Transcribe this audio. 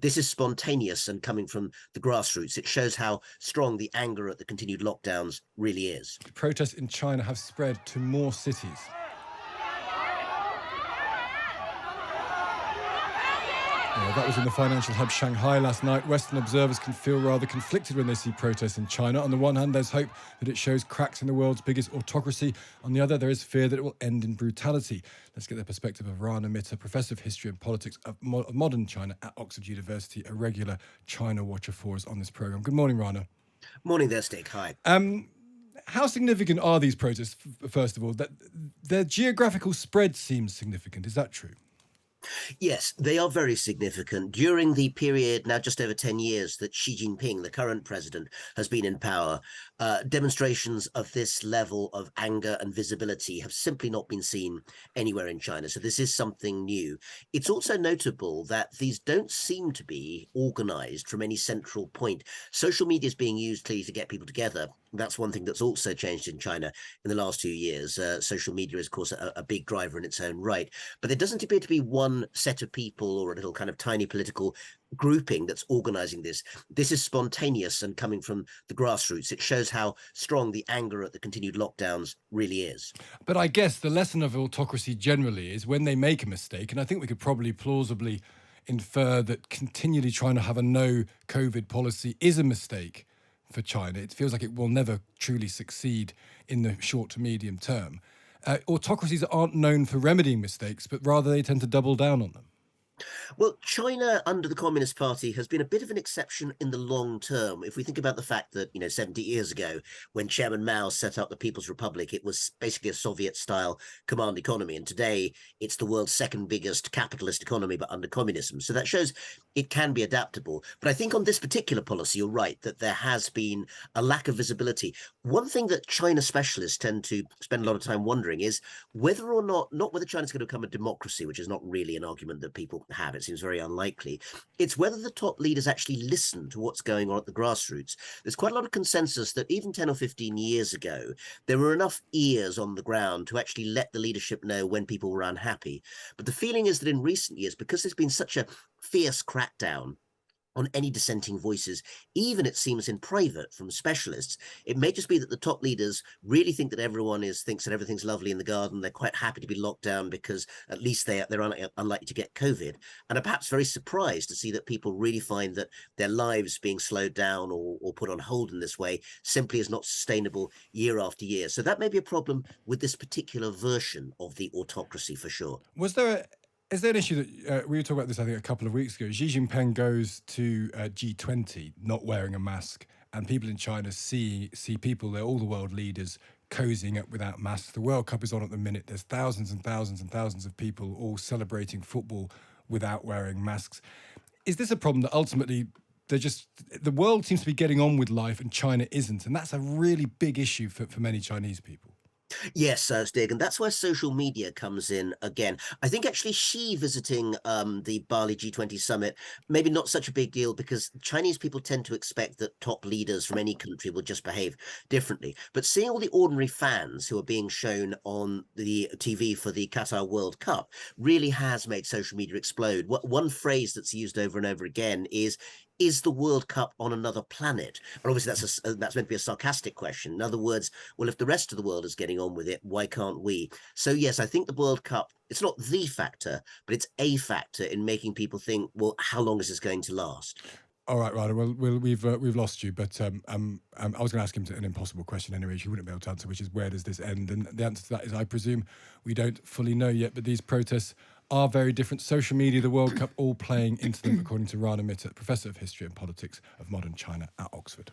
This is spontaneous and coming from the grassroots. It shows how strong the anger at the continued lockdowns really is. Protests in China have spread to more cities. That was in the financial hub Shanghai last night. Western observers can feel rather conflicted when they see protests in China. On the one hand, there's hope that it shows cracks in the world's biggest autocracy. On the other, there is fear that it will end in brutality. Let's get the perspective of Rana Mitter, Professor of History and Politics of Modern China at Oxford University, a regular China watcher for us on this programme. Good morning, Rana. Morning there, Stick. Hi. How significant are these protests, first of all? That their geographical spread seems significant. Is that true? Yes, they are very significant. During the period, now just over 10 years, that Xi Jinping, the current president, has been in power, demonstrations of this level of anger and visibility have simply not been seen anywhere in China. So this is something new. It's also notable that these don't seem to be organized from any central point. Social media is being used clearly to get people together. That's one thing that's also changed in China in the last 2 years. Social media is, of course, a big driver in its own right. But there doesn't appear to be one set of people or a little kind of tiny political grouping that's organizing this. This is spontaneous and coming from the grassroots. It shows how strong the anger at the continued lockdowns really is. But I guess the lesson of autocracy generally is when they make a mistake, and I think we could probably plausibly infer that continually trying to have a no COVID policy is a mistake for China. It feels like it will never truly succeed in the short to medium term. Autocracies aren't known for remedying mistakes, but rather they tend to double down on them. Well, China under the Communist Party has been a bit of an exception in the long term. If we think about the fact that, 70 years ago, when Chairman Mao set up the People's Republic, it was basically a Soviet-style command economy. And today, it's the world's second biggest capitalist economy, but under communism. So that shows it can be adaptable. But I think on this particular policy, you're right, that there has been a lack of visibility. One thing that China specialists tend to spend a lot of time wondering is whether or not whether China's going to become a democracy, which is not really an argument that people have. It seems very unlikely. It's whether the top leaders actually listen to what's going on at the grassroots. There's quite a lot of consensus that even 10 or 15 years ago, there were enough ears on the ground to actually let the leadership know when people were unhappy. But the feeling is that in recent years, because there's been such a fierce crackdown on any dissenting voices, even it seems in private from specialists, it may just be that the top leaders really think that thinks that everything's lovely in the garden. They're quite happy to be locked down because at least they're unlikely to get COVID, and are perhaps very surprised to see that people really find that their lives being slowed down or put on hold in this way simply is not sustainable year after year. So that may be a problem with this particular version of the autocracy for sure. Is there an issue that we were talking about this, I think, a couple of weeks ago? Xi Jinping goes to G20 not wearing a mask, and people in China see people there, all the world leaders, cozying up without masks. The World Cup is on at the minute. There's thousands and thousands and thousands of people all celebrating football without wearing masks. Is this a problem that ultimately the world seems to be getting on with life and China isn't? And that's a really big issue for many Chinese people. Yes, Stig, and that's where social media comes in again. I think actually Xi visiting the Bali G20 summit, maybe not such a big deal because Chinese people tend to expect that top leaders from any country will just behave differently. But seeing all the ordinary fans who are being shown on the TV for the Qatar World Cup really has made social media explode. One phrase that's used over and over again is the World Cup on another planet? And obviously that's meant to be a sarcastic question. In other words, well, if the rest of the world is getting on with it, why can't we? So yes, I think the World Cup, it's not the factor, but it's a factor in making people think, well, how long is this going to last? All right, Ryder. Well, we've lost you, but I was going to ask him an impossible question anyway, which he wouldn't be able to answer, which is where does this end? And the answer to that is, I presume, we don't fully know yet. But these protests are very different. Social media, the World Cup, all playing into them, according to Rana Mitter, Professor of History and Politics of Modern China at Oxford.